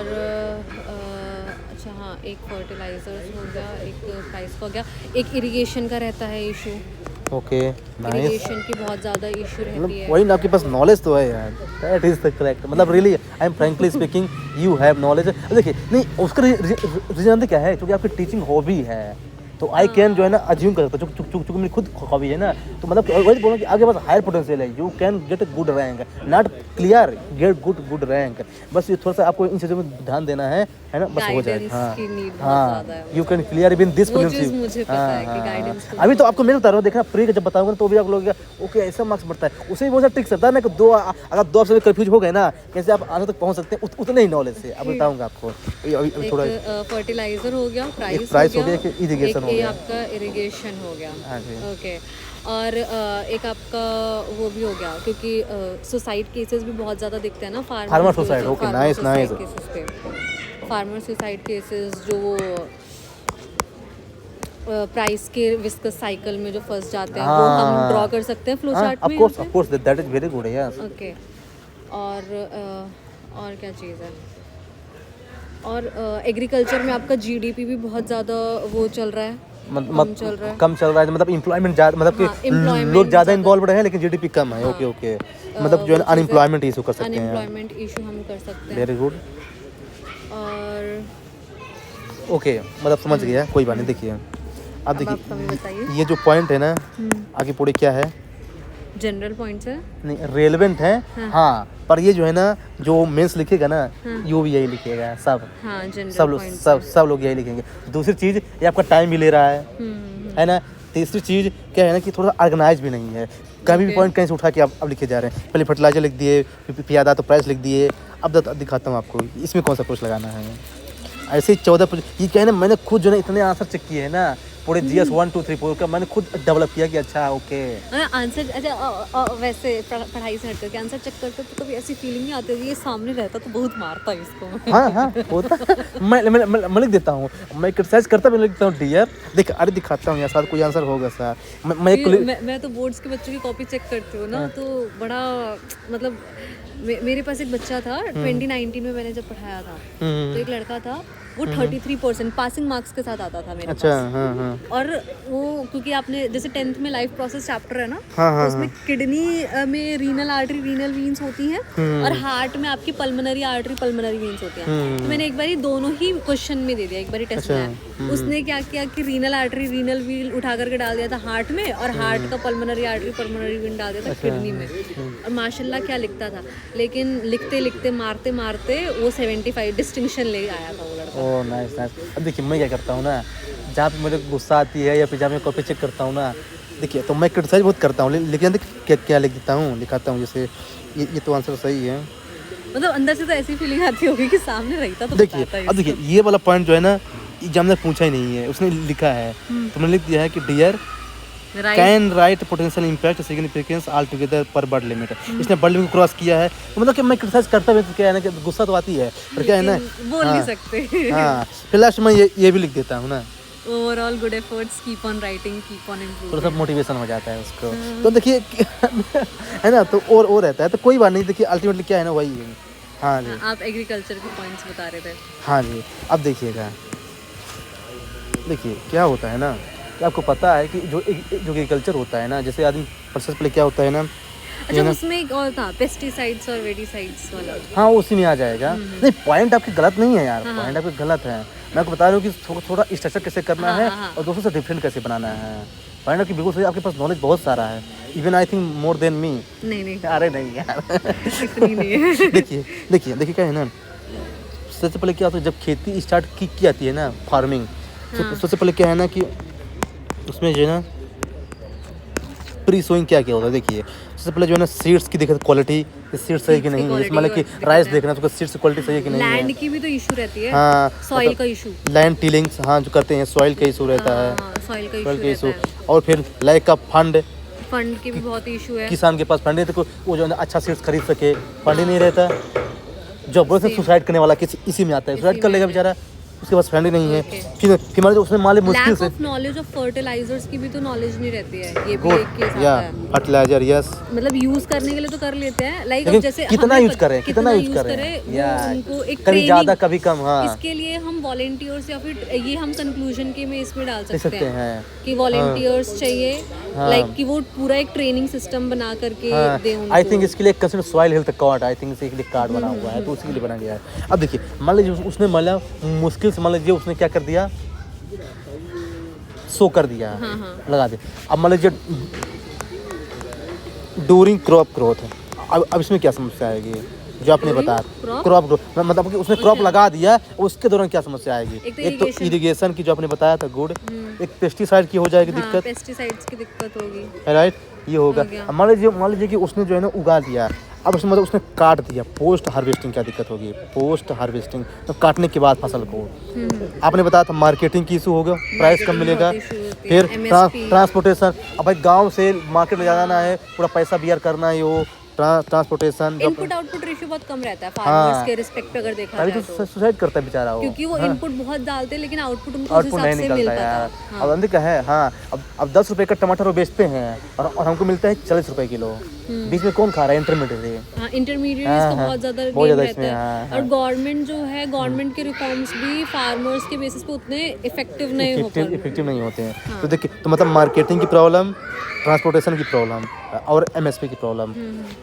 अच्छा हाँ, एक फर्टिलाइजर्स हो गया, एक प्राइस का हो गया, एक इरिगेशन का रहता है इशू। ओके, इरिगेशन की बहुत ज़्यादा इशू रहती है। वही ना, आपके पास नॉलेज तो है यार, दैट इज द करेक्ट, मतलब really I am frankly speaking you have knowledge. देखिए नहीं उसका रीजन क्या है, क्योंकि आपकी टीचिंग हॉबी है तो आई कैन जो है ना अज्यूम कर सकता हूँ, चूँकि मेरी खुद हॉबी है ना, तो मतलब वही बोलूँ कि आगे बस हायर पोटेंशियल है, you can get a good rank, not clear get good rank. बस ये थोड़ा सा आपको इन चीज़ों में ध्यान देना है ना, बस हो जाए। हाँ, you can clear even this prelims. अभी तो आपको मैं बता रहा हूँ, देखना प्री का जब बताऊंगा तो भी आप लोग ओके ऐसा मार्क्स बढ़ता है, उसे भी बहुत सारा ट्रिक्स रहता है ना कि अगर दो आपसे कंफ्यूज हो गए ना कैसे आप आगे तक पहुँच सकते हैं, उतने ही नॉलेज से अब बताऊंगा आपको। अभी थोड़ा फर्टिलाइजर हो गया, प्राइस हो गया, इरिगेशन ये आपका इरिगेशन हो गया। ओके, और एक आपका वो भी हो गया, क्योंकि सुसाइड केसेस भी बहुत ज़्यादा दिखते हैं ना farmer suicide. Okay, nice farmer suicide cases जो प्राइस के विस्कस साइकिल में जो फंस जाते हैं, वो हम ड्रॉ कर सकते हैं फ्लो चार्ट में। Of course that is very good. Yes, okay, और क्या चीज़ है, और एग्रीकल्चर में आपका GDP भी बहुत ज़्यादा वो चल रहा है, कम चल रहा है, मतलब एम्प्लॉयमेंट ज़्यादा, मतलब कि लोग ज़्यादा इन्वॉल्व है लेकिन GDP कम है। ओके ओके, मतलब जो है अनएम्प्लॉयमेंट इशू कर सकते हैं, अनएम्प्लॉयमेंट इशू हम कर सकते हैं। Very good. और ओके, मतलब समझ गया, कोई बात नहीं। देखिए अब देखिए ये जो पॉइंट है ना आगे पूरे क्या है, जनरल पॉइंट्स है, नहीं रेलेवेंट है। हाँ, पर ये जो है ना जो मेंस लिखेगा ना यू भी यही लिखेगा, सब सब लोग यही लिखेंगे। दूसरी चीज़ ये आपका टाइम भी ले रहा है ना। तीसरी चीज़ क्या है ना कि थोड़ा ऑर्गेनाइज भी नहीं है, कभी भी पॉइंट कहीं से उठा के अब लिखे जा रहे हैं। पहले फर्टिलाइजर लिख दिए, फिर याद तो प्राइस लिख दिए, अब दिखाता हूँ आपको इसमें कौन सा कुछ लगाना है। ऐसे ही 14 ये क्या है ना, मैंने खुद जो है इतने आंसर चेक किए हैं ना पूरे GS 1 2 3 4 का, मैंने खुद डेवलप किया कि अच्छा ओके आंसर। अच्छा वैसे पढ़ाई से हट करके आंसर चेक करते तो कभी ऐसी फीलिंग नहीं आती, ये सामने रहता तो बहुत मारता इसको। हाँ होता मैं लिख देता हूँ, मैं क्रिटिसाइज करता भी लिखता हूँ डियर, देख अरे दिखाता हूँ यार साथ कोई आंसर होगा सर। मैं तो बोर्ड्स के बच्चों की कॉपी चेक करती हूँ ना, तो बड़ा मतलब मेरे पास एक बच्चा था 2019 में मैंने जब पढ़ाया था, तो एक लड़का था वो 33% पासिंग मार्क्स के साथ आता था मेरे पास। हाँ। और वो क्योंकि आपने जैसे 10th में लाइफ प्रोसेस चैप्टर है ना, तो उसमें किडनी में रीनल आर्टरी रीनल वीन्स होती हैं और हार्ट में आपकी पल्मोनरी आर्टरी पल्मोनरी वीन्स होती हैं। तो मैंने एक बार दोनों ही क्वेश्चन में दे दिया, एक बार टेस्ट में उसने क्या किया कि रीनल आर्टरी रीनल वीन उठा करके डाल दिया था हार्ट में, और हार्ट का पल्मोनरी आर्टरी पल्मोनरी वीन डाल दिया था किडनी में। और माशाल्लाह क्या लिखता था, लेकिन लिखते लिखते मारते मारते वो 75 डिस्टिंक्शन ले आया था वो लड़का। Oh nice. अब देखिए मैं क्या करता हूँ ना, जहाँ पे मुझे गुस्सा आती है या फिर जहाँ मैं कॉपी चेक करता हूँ ना, देखिए तो मैं क्रिटिसाइज बहुत करता हूँ, लेकिन क्या लिख देता हूँ, लिखाता हूँ। जैसे ये तो आंसर सही है, मतलब अंदर से तो ऐसी फीलिंग आती होगी कि सामने रहता तो देखिए। अब देखिए ये वाला पॉइंट जो है ना एग्जाम ने पूछा ही नहीं है, उसने लिखा है, तो मैंने लिख दिया है कि dear Right. Can write potential impact significance all together पर बर्ड लिमिट। इसने बर्ड लिमिट क्रॉस किया है, तो मतलब कि मैं क्रिटिसाइज करता भी तो क्या है ना कि गुस्सा तो आती है, पर क्या है ना, लेकिन बोल नहीं सकते। हाँ फिर लास्ट में ये भी लिख देता हूँ ना, overall good efforts, keep on writing, keep on थोड़ा सा इम्प्रूविंग। मोटिवेशन हो जाता है उसको। तो देखिए है ना, तो और रहता है, तो कोई बात नहीं, देखिए अल्टीमेटली क्या है ना, वही है। हाँ जी, आप एग्रीकल्चर के पॉइंट्स बता रहे थे। हाँ जी। अब देखिएगा, देखिए क्या होता है ना कि आपको पता है कि जो एग्रीकल्चर होता है ना, जैसे आदमी प्रोसेस पहले क्या होता है ना, अच्छा, उसमें एक और था पेस्टिसाइड्स और वेडिसाइड्स वाला। हाँ उसी में आ जाएगा। नहीं पॉइंट आपकी गलत नहीं है यार, पॉइंट आपकी गलत है। मैं आपको बता रहा हूँ कि थोड़ा स्ट्रक्चर कैसे करना है और दूसरों से डिफरेंट कैसे बनाना है। पॉइंट आपकी बिल्कुल सही, आपके पास नॉलेज बहुत सारा है, even I think more than me. नहीं अरे नहीं यार इतनी नहीं है। देखिए क्या है ना, सबसे पहले क्या होता है जब खेती स्टार्ट की जाती है ना, फार्मिंग, सबसे पहले क्या है ना कि उसमें जो है ना प्री सोइंग क्या होता है। देखिए सबसे पहले जो है ना सीड्स की देखते क्वालिटी, सीड्स सही कि नहीं है, मतलब कि राइस देखना तो सीड्स की क्वालिटी सही है कि नहीं है। लैंड की भी तो इशू रहती है। हाँ, सॉइल का इशू, लैंड टिलिंग्स, हाँ जो करते हैं, सॉइल का इशू रहता है, सॉइल का सॉइल का इशू इशू, रहता है। और फिर लैक ऑफ फंड, फंड की भी बहुत इशू है। किसान के पास फंड नहीं, तो वो जो है ना अच्छा सीड्स खरीद सके, फंड ही नहीं रहता। जो बोलते हैं सुसाइड करने वाला किसी इसी में आता है, सुसाइड कर लेगा बेचारा, उसके पास फंड ही नहीं है। फिर मान लो उसने मान ली मुश्किल से, lack of knowledge of fertilisers की भी तो नॉलेज नहीं रहती है, ये भी वो एक केस या आता है। फर्टिलाइजर, यस, मतलब यूज करने के लिए तो कर लेते हैं, लाइक लेकिन जैसे कितना हमें यूज करें, कितना यूज करें वो यार, उनको एक कभी ज्यादा ट्रेनिंग, कभी कम। हाँ इसके लिए हम वॉलेंटियर्स या फिर ये हम कंक्लूजन के में इसमें डाल दे सकते हैं हैं। कि वॉलेंटियर्स चाहिए, हाँ। लाइक कि वो पूरा एक ट्रेनिंग सिस्टम बना करके दे उनको। आई थिंक इसके लिए consider soil health card, I think इसके लिए कार्ड बना हुआ है, तो उसी के लिए बना गया है। अब देखिए मान लीजिए उसने मतलब मुश्किल से मान लीजिए उसने क्या कर दिया, सो कर दिया, लगा दे। अब मान लीजिए ड्यूरिंग क्रॉप ग्रोथ, अब इसमें क्या समस्या आएगी, जो आपने बताया क्रॉप ग्रोथ, मतलब कि उसने क्रॉप लगा दिया, उसके दौरान क्या समस्या आएगी। एक तो इरिगेशन की जो आपने बताया था गुड, एक पेस्टिसाइड की हो जाएगी दिक्कत, पेस्टिसाइड्स की दिक्कत होगी, राइट, ये होगा। अब मान लीजिए कि उसने जो है ना उगा दिया, अब उसने मतलब उसने काट दिया, पोस्ट हार्वेस्टिंग क्या दिक्कत होगी, पोस्ट हार्वेस्टिंग तो काटने के बाद फसल को, आपने बताया था मार्केटिंग की इशू होगा, प्राइस कम मिलेगा, फिर ट्रांसपोर्टेशन, अब भाई गांव से मार्केट ले जाना है, पूरा पैसा बियर करना है, वो ट्रांसपोर्टेशन, इनपुट आउटपुट रेशियो बहुत कम रहता है फार्मर्स के रिस्पेक्ट पे अगर देखा अभी जाए तो सुसाइड करता है बेचारा वो, क्योंकि वो इनपुट बहुत डालते हैं लेकिन आउटपुट उनको उस आउटपुट हिसाब नहीं से मिल निकलता यार। पाता। अब अंदर क्या है, हाँ अब 10 रुपए का टमाटर वो बेचते हैं और हमको मिलता है 40 रुपए किलो, बीच में कौन खा रहा है, इंटरमीडिएट। हाँ, इंटरमीडिएट्स का बहुत ज़्यादा गेम रहता है। और गवर्नमेंट जो है, गवर्नमेंट के रिफॉर्म्स भी फार्मर्स के बेसिस पे उतने इफेक्टिव नहीं होते हैं। तो देखिए, तो मतलब मार्केटिंग की प्रॉब्लम, ट्रांसपोर्टेशन की प्रॉब्लम और एमएसपी की प्रॉब्लम।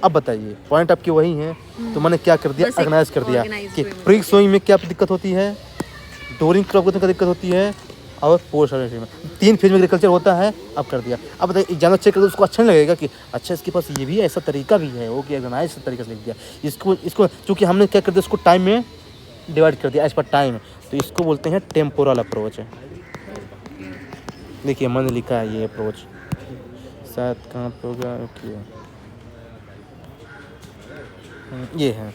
अब बताइए पॉइंट आपके वही हैं, तो मैंने क्या कर दिया, ऑर्गेनाइज कर दिया कि प्री सोइंग में क्या दिक्कत होती है, डोरिंग क्रॉप ग्रोथ में क्या दिक्कत होती है, और पोस्ट हार्वेस्टिंग में 3 फेज में एग्रीकल्चर होता है। अब कर दिया, अब बताइए एग्जाम चेक करके उसको अच्छा नहीं लगेगा कि अच्छा इसके पास ये भी ऐसा तरीका भी है, वो कि ऑर्गेनाइज तरीके से लिख दिया इसको चूँकि हमने क्या कर दिया, उसको टाइम में डिवाइड कर दिया एज पर टाइम, तो इसको बोलते हैं टेम्पोरल अप्रोच। देखिए मैंने लिखा है ये अप्रोच, शायद कहाँ पे होगा, ओके ये है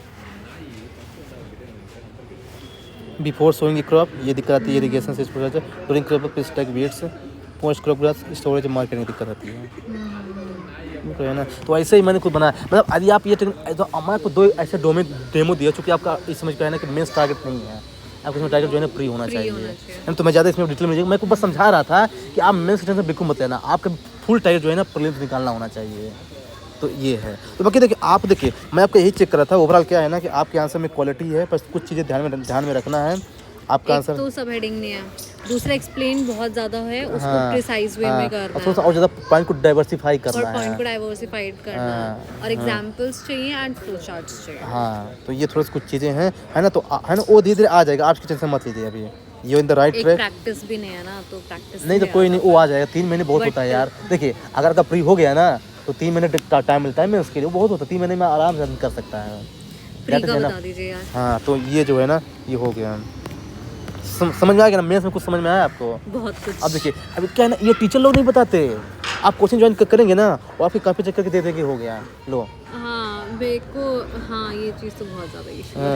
बिफोर सोइंग क्रॉप, ये दिक्कत आती है इरिगेशन से, during crop pesticide weeds, post crop grass, storage marketing दिक्कत आती है ना। तो ऐसे ही मैंने खुद बनाया, मतलब यदि आप ये तो मैं आपको 2 ऐसे डेमो दिया, चूँकि आपका इस समझ का है ना कि मेंस टारगेट नहीं है, आपको इसमें टारगेट जो है ना प्री होना चाहिए। तो मैं ज़्यादा इसमें डिटेल में मैं को बस समझा रहा था कि आप मेंस की टेंशन बिल्कुल मत लेना, आपका फुल टारगेट जो है ना प्रीलिम्स निकालना होना चाहिए। तो ये है। तो बाकी देखिए, आप देखिए मैं आपको यही चेक कर रहा था, ओवरऑल क्या है ना कि आपके आंसर में क्वालिटी है, बस कुछ चीज़ें ध्यान में रखना है। आपका आंसर तो सब हेडिंग नहीं है, दूसरा एक्सप्लेन बहुत ज़्यादा है, उसको प्रिसाइज वे में करना है, और ज़्यादा पॉइंट को डाइवर्सिफाई करना है, और पॉइंट को डाइवर्सिफाइड करना है, और एग्जांपल्स चाहिए एंड फ्लो चार्ट्स चाहिए। हाँ, तो ये थोड़ा सा कुछ चीज़ें हैं, है ना, तो है ना, वो धीरे धीरे आ जाएगा, आपकी टेंशन मत लीजिए अभी, ये in the right track. Practice भी नहीं है ना, तो प्रैक्टिस नहीं तो कोई नहीं, वो आ जाएगा, 3 महीने बहुत होता है यार। देखिए अगर आपका प्री हो गया ना तो 3 महीने टाइम मिलता है, मैं उसके लिए बहुत होता है, 3 महीने में आराम से कर सकता है। प्री का बता दीजिए यार। हाँ, तो ये जो है ना ये हो गया, समझ में आ गया ना, मेंस में कुछ समझ में आया आपको? बहुत कुछ। अब देखिए, अभी क्या है ना, ये टीचर लोग नहीं बताते, आप कोचिंग ज्वाइन करेंगे ना, वो आपकी कॉपी चेक करके दे देंगे, हो गया लो। हाँ, मेरे को हाँ ये चीज़ तो बहुत ज़्यादा इशू है।